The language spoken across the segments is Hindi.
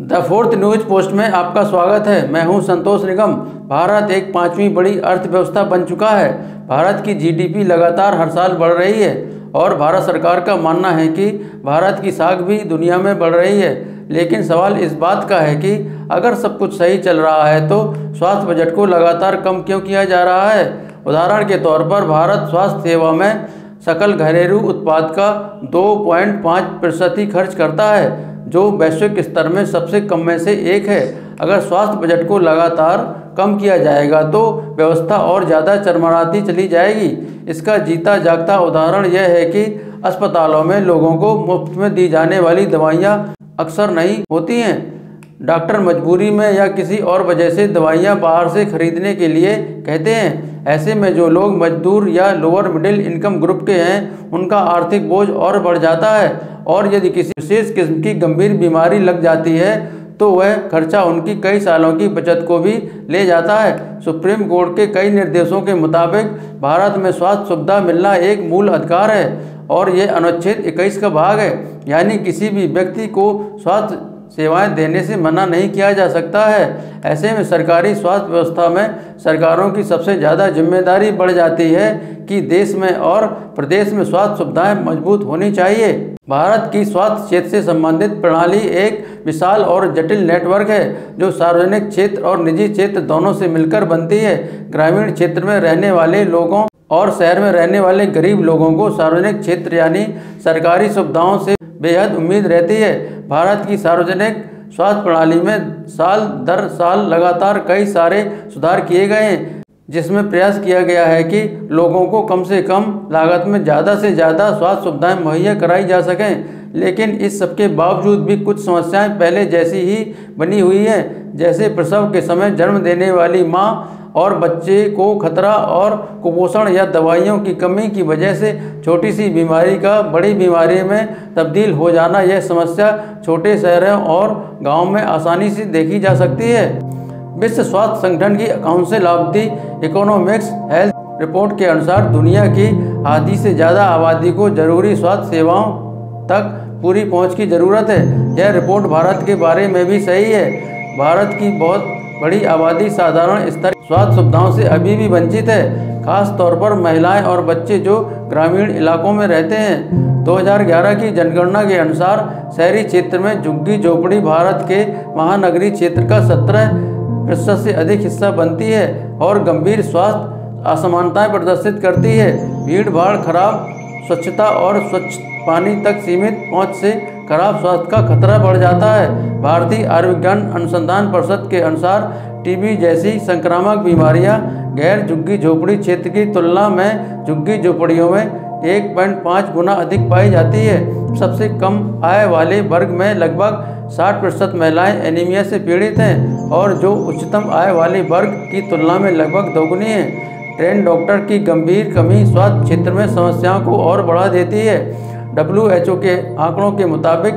द फोर्थ न्यूज पोस्ट में आपका स्वागत है। मैं हूं संतोष निगम। भारत एक पांचवी बड़ी अर्थव्यवस्था बन चुका है। भारत की जीडीपी लगातार हर साल बढ़ रही है और भारत सरकार का मानना है कि भारत की साख भी दुनिया में बढ़ रही है। लेकिन सवाल इस बात का है कि अगर सब कुछ सही चल रहा है तो स्वास्थ्य बजट को लगातार कम क्यों किया जा रहा है। उदाहरण के तौर पर भारत स्वास्थ्य सेवा में सकल घरेलू उत्पाद का 2.5% ही खर्च करता है, जो वैश्विक स्तर में सबसे कम में से एक है। अगर स्वास्थ्य बजट को लगातार कम किया जाएगा तो व्यवस्था और ज़्यादा चरमराती चली जाएगी। इसका जीता जागता उदाहरण यह है कि अस्पतालों में लोगों को मुफ्त में दी जाने वाली दवाइयाँ अक्सर नहीं होती हैं। डॉक्टर मजबूरी में या किसी और वजह से दवाइयाँ बाहर से खरीदने के लिए कहते हैं। ऐसे में जो लोग मजदूर या लोअर मिडिल इनकम ग्रुप के हैं, उनका आर्थिक बोझ और बढ़ जाता है और यदि किसी विशेष किस्म की गंभीर बीमारी लग जाती है तो वह खर्चा उनकी कई सालों की बचत को भी ले जाता है। सुप्रीम कोर्ट के कई निर्देशों के मुताबिक भारत में स्वास्थ्य सुविधा मिलना एक मूल अधिकार है और यह अनुच्छेद 21 का भाग है, यानी किसी भी व्यक्ति को स्वास्थ्य सेवाएं देने से मना नहीं किया जा सकता है। ऐसे में सरकारी स्वास्थ्य व्यवस्था में सरकारों की सबसे ज़्यादा जिम्मेदारी बढ़ जाती है कि देश में और प्रदेश में स्वास्थ्य सुविधाएं मजबूत होनी चाहिए। भारत की स्वास्थ्य क्षेत्र से संबंधित प्रणाली एक विशाल और जटिल नेटवर्क है जो सार्वजनिक क्षेत्र और निजी क्षेत्र दोनों से मिलकर बनती है। ग्रामीण क्षेत्र में रहने वाले लोगों और शहर में रहने वाले गरीब लोगों को सार्वजनिक क्षेत्र यानी सरकारी सुविधाओं से बेहद उम्मीद रहती है। भारत की सार्वजनिक स्वास्थ्य प्रणाली में साल दर साल लगातार कई सारे सुधार किए गए हैं, जिसमें प्रयास किया गया है कि लोगों को कम से कम लागत में ज़्यादा से ज़्यादा स्वास्थ्य सुविधाएं मुहैया कराई जा सकें। लेकिन इस सबके बावजूद भी कुछ समस्याएं पहले जैसी ही बनी हुई हैं, जैसे प्रसव के समय जन्म देने वाली माँ और बच्चे को खतरा और कुपोषण या दवाइयों की कमी की वजह से छोटी सी बीमारी का बड़ी बीमारी में तब्दील हो जाना। यह समस्या छोटे शहरों और गाँव में आसानी से देखी जा सकती है। विश्व स्वास्थ्य संगठन की council of the economics health report के अनुसार दुनिया की आधी से ज़्यादा आबादी को जरूरी स्वास्थ्य सेवाओं तक पूरी पहुंच की ज़रूरत है। यह रिपोर्ट भारत के बारे में भी सही है। भारत की बहुत बड़ी आबादी साधारण स्तर स्वास्थ्य सुविधाओं से अभी भी वंचित है, खास तौर पर महिलाएं और बच्चे जो ग्रामीण इलाकों में रहते हैं। 2011 की जनगणना के अनुसार शहरी क्षेत्र में झुग्गी झोपड़ी भारत के महानगरीय क्षेत्र का 17% से अधिक हिस्सा बनती है और गंभीर स्वास्थ्य असमानताएं प्रदर्शित करती है। भीड़ भाड़, खराब स्वच्छता और स्वच्छ पानी तक सीमित पहुंच से खराब स्वास्थ्य का खतरा बढ़ जाता है। भारतीय आयुर्विज्ञान अनुसंधान परिषद के अनुसार टीबी जैसी संक्रामक बीमारियां गैर झुग्गी झोपड़ी क्षेत्र की तुलना में झुग्गी झोपड़ियों में 1.5 गुना अधिक पाई जाती है। सबसे कम आय वाले वर्ग में लगभग 60% महिलाएं एनीमिया से पीड़ित हैं और जो उच्चतम आय वाले वर्ग की तुलना में लगभग दोगुनी है। ट्रेंड डॉक्टर की गंभीर कमी स्वास्थ्य क्षेत्र में समस्याओं को और बढ़ा देती है। WHO के आंकड़ों के मुताबिक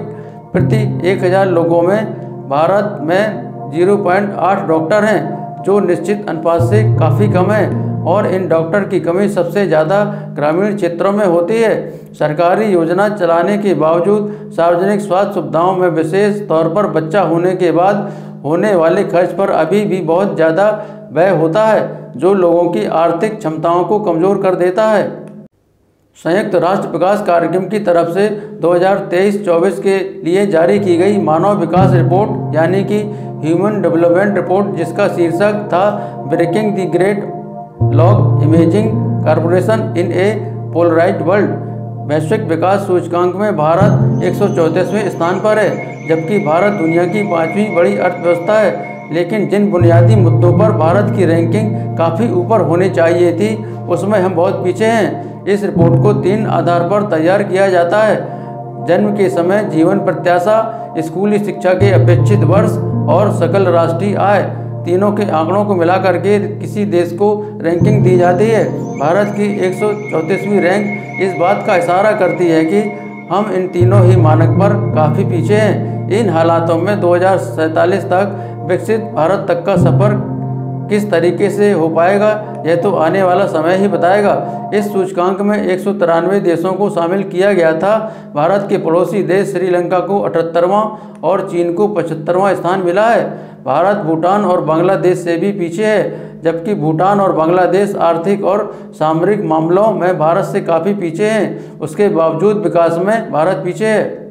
प्रति 1000 लोगों में भारत में 0.8 डॉक्टर हैं, जो निश्चित अनुपात से काफ़ी कम है और इन डॉक्टर की कमी सबसे ज़्यादा ग्रामीण क्षेत्रों में होती है। सरकारी योजना चलाने के बावजूद सार्वजनिक स्वास्थ्य सुविधाओं में विशेष तौर पर बच्चा होने के बाद होने वाले खर्च पर अभी भी बहुत ज़्यादा व्यय होता है, जो लोगों की आर्थिक क्षमताओं को कमज़ोर कर देता है। संयुक्त राष्ट्र विकास कार्यक्रम की तरफ से 2023-24 के लिए जारी की गई मानव विकास रिपोर्ट यानी कि ह्यूमन डेवलपमेंट रिपोर्ट, जिसका शीर्षक था breaking the gridlock imagining corporation in a polarised world, वैश्विक विकास सूचकांक में भारत 134वें स्थान पर है। जबकि भारत दुनिया की 5वीं बड़ी अर्थव्यवस्था है, लेकिन जिन बुनियादी मुद्दों पर भारत की रैंकिंग काफ़ी ऊपर होनी चाहिए थी, उसमें हम बहुत पीछे हैं। इस रिपोर्ट को 3 आधार पर तैयार किया जाता है: जन्म के समय, जीवन प्रत्याशा, स्कूली शिक्षा के अपेक्षित वर्ष और सकल राष्ट्रीय आय। तीनों के आंकड़ों को मिलाकर के किसी देश को रैंकिंग दी जाती है। भारत की 134वीं रैंक इस बात का इशारा करती है कि हम इन तीनों ही मानक पर काफ़ी पीछे हैं। इन हालातों में 2047 तक विकसित भारत तक का सफ़र किस तरीके से हो पाएगा यह तो आने वाला समय ही बताएगा। इस सूचकांक में 193 देशों को शामिल किया गया था। भारत के पड़ोसी देश श्रीलंका को 78वां और चीन को 75वां स्थान मिला है। भारत भूटान और बांग्लादेश से भी पीछे है, जबकि भूटान और बांग्लादेश आर्थिक और सामरिक मामलों में भारत से काफ़ी पीछे हैं। उसके बावजूद विकास में भारत पीछे है।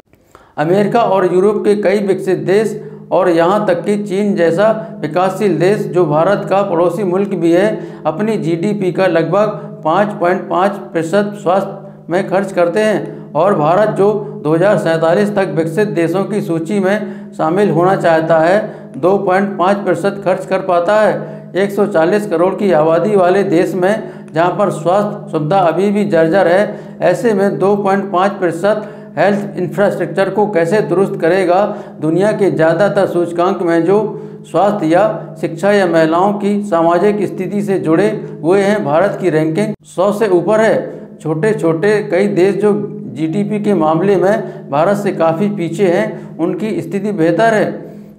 अमेरिका और यूरोप के कई विकसित देश और यहाँ तक कि चीन जैसा विकासशील देश जो भारत का पड़ोसी मुल्क भी है, अपनी जीडीपी का लगभग 5.5% स्वास्थ्य में खर्च करते हैं, और भारत जो 2047 तक विकसित देशों की सूची में शामिल होना चाहता है 2.5% खर्च कर पाता है। 140 करोड़ की आबादी वाले देश में जहाँ पर स्वास्थ्य सुविधा अभी भी जर्जर है, ऐसे में 2.5% हेल्थ इंफ्रास्ट्रक्चर को कैसे दुरुस्त करेगा। दुनिया के ज़्यादातर सूचकांक में जो स्वास्थ्य या शिक्षा या महिलाओं की सामाजिक स्थिति से जुड़े हुए हैं, भारत की रैंकिंग 100 से ऊपर है। छोटे छोटे कई देश जो जीडीपी के मामले में भारत से काफ़ी पीछे हैं, उनकी स्थिति बेहतर है।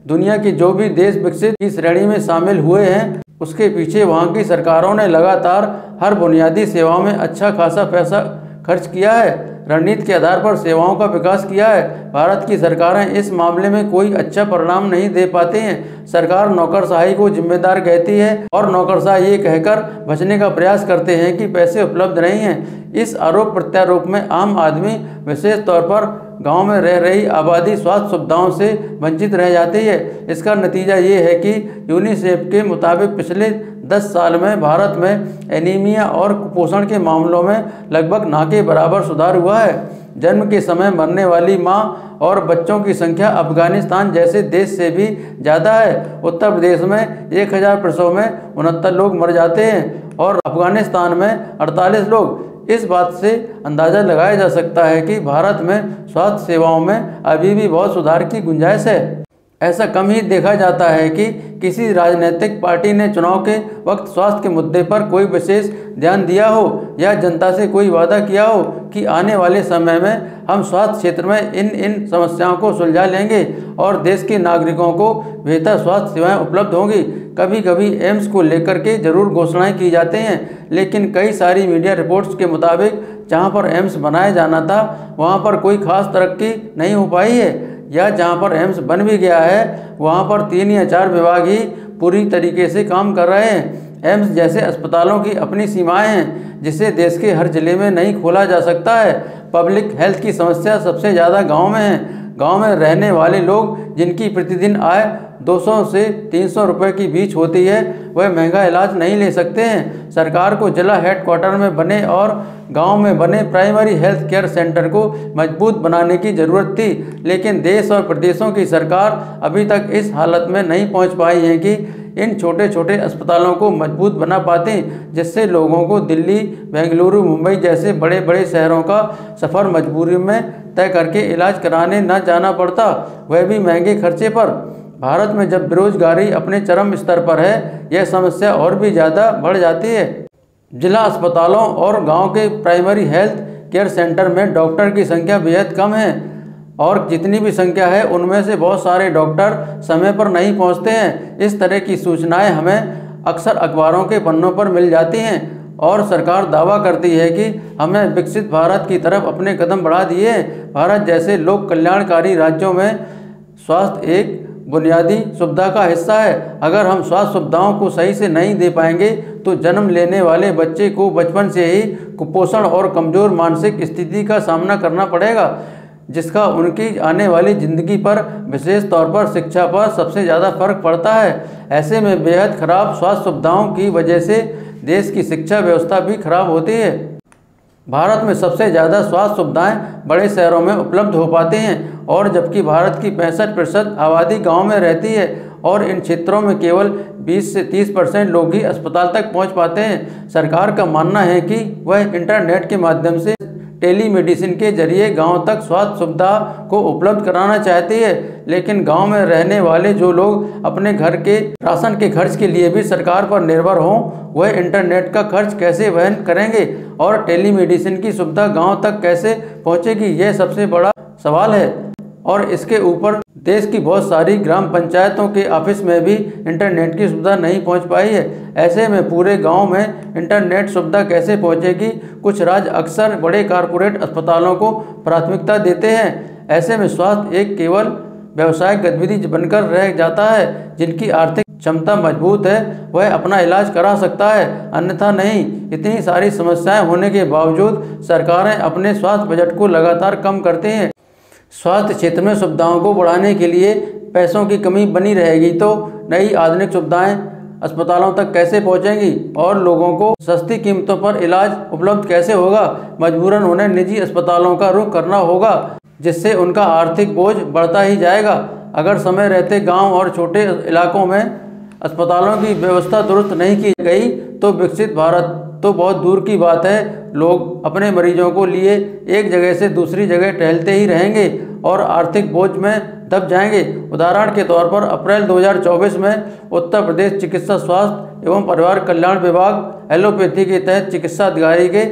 दुनिया के जो भी देश विकसित की श्रेणी में शामिल हुए हैं, उसके पीछे वहाँ की सरकारों ने लगातार हर बुनियादी सेवाओं में अच्छा खासा पैसा खर्च किया है, रणनीति के आधार पर सेवाओं का विकास किया है। भारत की सरकारें इस मामले में कोई अच्छा परिणाम नहीं दे पाती हैं। सरकार नौकरशाही को जिम्मेदार कहती है और नौकरशाह ये कहकर बचने का प्रयास करते हैं कि पैसे उपलब्ध नहीं हैं। इस आरोप प्रत्यारोप में आम आदमी, विशेष तौर पर गांव में रह रही आबादी, स्वास्थ्य सुविधाओं से वंचित रह जाती है। इसका नतीजा ये है कि यूनिसेफ के मुताबिक पिछले 10 साल में भारत में एनीमिया और कुपोषण के मामलों में लगभग ना के बराबर सुधार हुआ है। जन्म के समय मरने वाली मां और बच्चों की संख्या अफगानिस्तान जैसे देश से भी ज़्यादा है। उत्तर प्रदेश में 1000 प्रसव में 69 लोग मर जाते हैं और अफगानिस्तान में 48 लोग। इस बात से अंदाज़ा लगाया जा सकता है कि भारत में स्वास्थ्य सेवाओं में अभी भी बहुत सुधार की गुंजाइश है। ऐसा कम ही देखा जाता है कि किसी राजनीतिक पार्टी ने चुनाव के वक्त स्वास्थ्य के मुद्दे पर कोई विशेष ध्यान दिया हो या जनता से कोई वादा किया हो कि आने वाले समय में हम स्वास्थ्य क्षेत्र में इन समस्याओं को सुलझा लेंगे और देश के नागरिकों को बेहतर स्वास्थ्य सेवाएं उपलब्ध होंगी। कभी कभी एम्स को लेकर के जरूर घोषणाएं की जाती हैं, लेकिन कई सारी मीडिया रिपोर्ट्स के मुताबिक जहां पर एम्स बनाया जाना था वहां पर कोई खास तरक्की नहीं हो पाई है, या जहां पर एम्स बन भी गया है वहां पर 3 या 4 विभाग ही पूरी तरीके से काम कर रहे हैं। एम्स जैसे अस्पतालों की अपनी सीमाएं हैं, जिसे देश के हर जिले में नहीं खोला जा सकता है। पब्लिक हेल्थ की समस्या सबसे ज़्यादा गांव में है। गांव में रहने वाले लोग जिनकी प्रतिदिन आय 200 से 300 रुपये के बीच होती है, वह महंगा इलाज नहीं ले सकते हैं। सरकार को जिला हेडक्वार्टर में बने और गांव में बने प्राइमरी हेल्थ केयर सेंटर को मजबूत बनाने की ज़रूरत थी, लेकिन देश और प्रदेशों की सरकार अभी तक इस हालत में नहीं पहुंच पाई है कि इन छोटे छोटे अस्पतालों को मजबूत बना पाते, जिससे लोगों को दिल्ली, बेंगलुरु, मुंबई जैसे बड़े बड़े शहरों का सफ़र मजबूरी में तय करके इलाज कराने न जाना पड़ता, वह भी महंगे खर्चे पर। भारत में जब बेरोजगारी अपने चरम स्तर पर है, यह समस्या और भी ज़्यादा बढ़ जाती है। जिला अस्पतालों और गांव के प्राइमरी हेल्थ केयर सेंटर में डॉक्टर की संख्या बेहद कम है, और जितनी भी संख्या है उनमें से बहुत सारे डॉक्टर समय पर नहीं पहुंचते हैं। इस तरह की सूचनाएं हमें अक्सर अखबारों के पन्नों पर मिल जाती हैं और सरकार दावा करती है कि हमने विकसित भारत की तरफ अपने कदम बढ़ा दिए हैं। भारत जैसे लोक कल्याणकारी राज्यों में स्वास्थ्य एक बुनियादी सुविधा का हिस्सा है। अगर हम स्वास्थ्य सुविधाओं को सही से नहीं दे पाएंगे तो जन्म लेने वाले बच्चे को बचपन से ही कुपोषण और कमज़ोर मानसिक स्थिति का सामना करना पड़ेगा, जिसका उनकी आने वाली ज़िंदगी पर, विशेष तौर पर शिक्षा पर सबसे ज़्यादा फर्क पड़ता है। ऐसे में बेहद खराब स्वास्थ्य सुविधाओं की वजह से देश की शिक्षा व्यवस्था भी खराब होती है। भारत में सबसे ज़्यादा स्वास्थ्य सुविधाएं बड़े शहरों में उपलब्ध हो पाती हैं, और जबकि भारत की 65% आबादी गांव में रहती है और इन क्षेत्रों में केवल 20 से 30% लोग ही अस्पताल तक पहुंच पाते हैं। सरकार का मानना है कि वह इंटरनेट के माध्यम से टेलीमेडिसिन के जरिए गांव तक स्वास्थ्य सुविधा को उपलब्ध कराना चाहती है, लेकिन गांव में रहने वाले जो लोग अपने घर के राशन के खर्च के लिए भी सरकार पर निर्भर हों, वह इंटरनेट का खर्च कैसे वहन करेंगे और टेलीमेडिसिन की सुविधा गांव तक कैसे पहुंचेगी, यह सबसे बड़ा सवाल है। और इसके ऊपर देश की बहुत सारी ग्राम पंचायतों के ऑफिस में भी इंटरनेट की सुविधा नहीं पहुंच पाई है। ऐसे में पूरे गांव में इंटरनेट सुविधा कैसे पहुंचेगी? कुछ राज्य अक्सर बड़े कॉरपोरेट अस्पतालों को प्राथमिकता देते हैं। ऐसे में स्वास्थ्य एक केवल व्यावसायिक गतिविधि बनकर रह जाता है। जिनकी आर्थिक क्षमता मजबूत है वह अपना इलाज करा सकता है, अन्यथा नहीं। इतनी सारी समस्याएं होने के बावजूद सरकारें अपने स्वास्थ्य बजट को लगातार कम करते हैं। स्वास्थ्य क्षेत्र में सुविधाओं को बढ़ाने के लिए पैसों की कमी बनी रहेगी तो नई आधुनिक सुविधाएं अस्पतालों तक कैसे पहुंचेंगी और लोगों को सस्ती कीमतों पर इलाज उपलब्ध कैसे होगा? मजबूरन उन्हें निजी अस्पतालों का रुख करना होगा, जिससे उनका आर्थिक बोझ बढ़ता ही जाएगा। अगर समय रहते गांव और छोटे इलाकों में अस्पतालों की व्यवस्था दुरुस्त नहीं की गई तो विकसित भारत तो बहुत दूर की बात है। लोग अपने मरीजों को लिए एक जगह से दूसरी जगह टहलते ही रहेंगे और आर्थिक बोझ में दब जाएंगे। उदाहरण के तौर पर अप्रैल 2024 में उत्तर प्रदेश चिकित्सा स्वास्थ्य एवं परिवार कल्याण विभाग एलोपैथी के तहत चिकित्सा अधिकारी के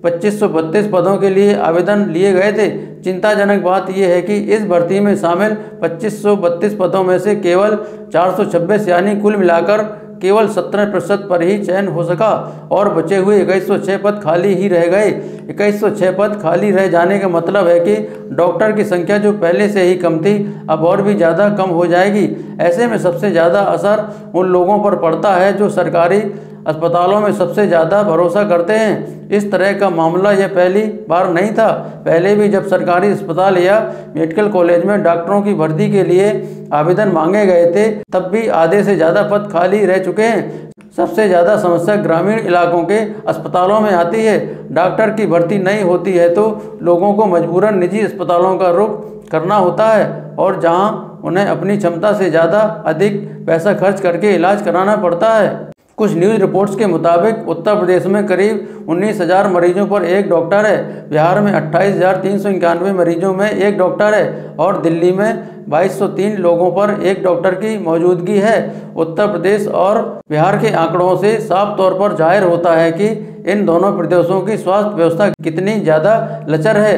2532 पदों के लिए आवेदन लिए गए थे। चिंताजनक बात यह है कि इस भर्ती में शामिल 2532 पदों में से केवल 426 यानी कुल मिलाकर केवल 17% पर ही चयन हो सका और बचे हुए 2106 पद खाली ही रह गए। 2106 पद खाली रह जाने का मतलब है कि डॉक्टर की संख्या जो पहले से ही कम थी अब और भी ज़्यादा कम हो जाएगी। ऐसे में सबसे ज़्यादा असर उन लोगों पर पड़ता है जो सरकारी अस्पतालों में सबसे ज़्यादा भरोसा करते हैं। इस तरह का मामला यह पहली बार नहीं था। पहले भी जब सरकारी अस्पताल या मेडिकल कॉलेज में डॉक्टरों की भर्ती के लिए आवेदन मांगे गए थे तब भी आधे से ज़्यादा पद खाली रह चुके हैं। सबसे ज़्यादा समस्या ग्रामीण इलाकों के अस्पतालों में आती है। डॉक्टर की भर्ती नहीं होती है तो लोगों को मजबूरन निजी अस्पतालों का रुख करना होता है और जहां उन्हें अपनी क्षमता से ज़्यादा अधिक पैसा खर्च करके इलाज कराना पड़ता है। कुछ न्यूज़ रिपोर्ट्स के मुताबिक उत्तर प्रदेश में करीब 19,000 मरीजों पर एक डॉक्टर है, बिहार में 28,391 मरीजों में एक डॉक्टर है और दिल्ली में 2203 लोगों पर एक डॉक्टर की मौजूदगी है। उत्तर प्रदेश और बिहार के आंकड़ों से साफ तौर पर जाहिर होता है कि इन दोनों प्रदेशों की स्वास्थ्य व्यवस्था कितनी ज़्यादा लचर है।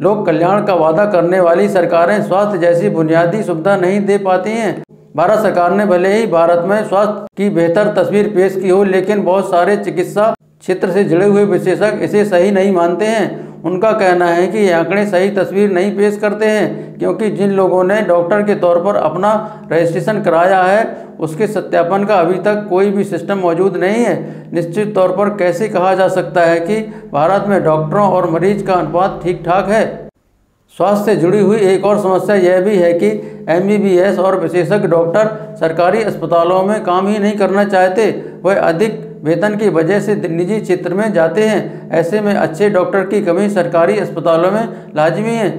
लोक कल्याण का वादा करने वाली सरकारें स्वास्थ्य जैसी बुनियादी सुविधा नहीं दे पाती हैं। भारत सरकार ने भले ही भारत में स्वास्थ्य की बेहतर तस्वीर पेश की हो, लेकिन बहुत सारे चिकित्सा क्षेत्र से जुड़े हुए विशेषज्ञ इसे सही नहीं मानते हैं। उनका कहना है कि ये आंकड़े सही तस्वीर नहीं पेश करते हैं क्योंकि जिन लोगों ने डॉक्टर के तौर पर अपना रजिस्ट्रेशन कराया है उसके सत्यापन का अभी तक कोई भी सिस्टम मौजूद नहीं है। निश्चित तौर पर कैसे कहा जा सकता है कि भारत में डॉक्टरों और मरीज का अनुपात ठीक ठाक है। स्वास्थ्य से जुड़ी हुई एक और समस्या यह भी है कि MBBS और विशेषज्ञ डॉक्टर सरकारी अस्पतालों में काम ही नहीं करना चाहते। वह अधिक वेतन की वजह से निजी क्षेत्र में जाते हैं। ऐसे में अच्छे डॉक्टर की कमी सरकारी अस्पतालों में लाजमी है।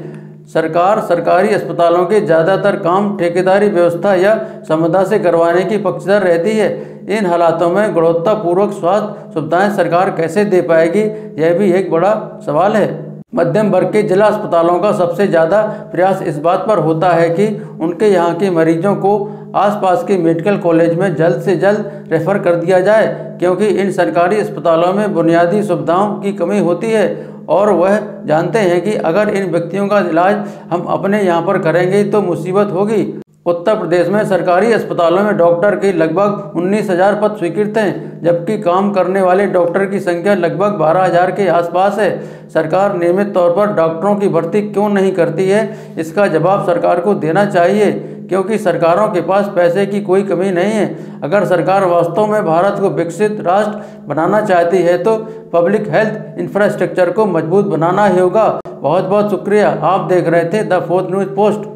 सरकार सरकारी अस्पतालों के ज़्यादातर काम ठेकेदारी व्यवस्था या संविदा से करवाने की पक्षधर रहती है। इन हालातों में गुणवत्तापूर्वक स्वास्थ्य सुविधाएं सरकार कैसे दे पाएगी, यह भी एक बड़ा सवाल है। मध्यम वर्ग के जिला अस्पतालों का सबसे ज़्यादा प्रयास इस बात पर होता है कि उनके यहाँ के मरीजों को आसपास के मेडिकल कॉलेज में जल्द से जल्द रेफ़र कर दिया जाए, क्योंकि इन सरकारी अस्पतालों में बुनियादी सुविधाओं की कमी होती है और वह जानते हैं कि अगर इन व्यक्तियों का इलाज हम अपने यहाँ पर करेंगे तो मुसीबत होगी। उत्तर प्रदेश में सरकारी अस्पतालों में डॉक्टर के लगभग 19,000 पद स्वीकृत हैं, जबकि काम करने वाले डॉक्टर की संख्या लगभग 12,000 के आसपास है। सरकार नियमित तौर पर डॉक्टरों की भर्ती क्यों नहीं करती है, इसका जवाब सरकार को देना चाहिए, क्योंकि सरकारों के पास पैसे की कोई कमी नहीं है। अगर सरकार वास्तव में भारत को विकसित राष्ट्र बनाना चाहती है तो पब्लिक हेल्थ इंफ्रास्ट्रक्चर को मजबूत बनाना ही होगा। बहुत बहुत शुक्रिया। आप देख रहे थे द 4th न्यूज़ पोस्ट।